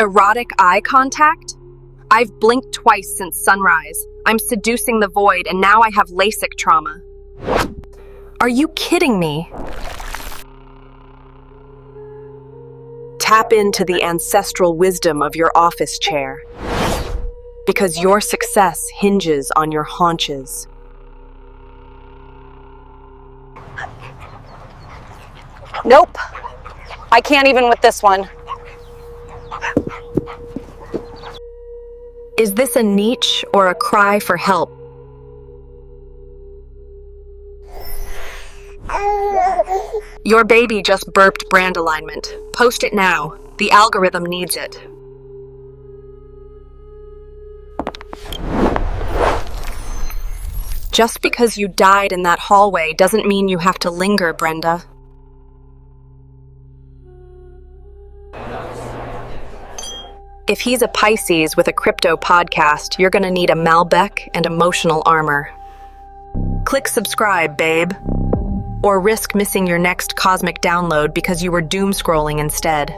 Erotic eye contact? I've blinked twice since sunrise. I'm seducing the void, and now I have LASIK trauma. Are you kidding me? Tap into the ancestral wisdom of your office chair, because your success hinges on your haunches. Nope. I can't even with this one. Is this a niche or a cry for help? Your baby just burped brand alignment. Post it now. The algorithm needs it. Just because you died in that hallway doesn't mean you have to linger, Brenda. If he's a Pisces with a crypto podcast, you're gonna need a Malbec and emotional armor. Click subscribe, babe. Or risk missing your next cosmic download because you were doom scrolling instead.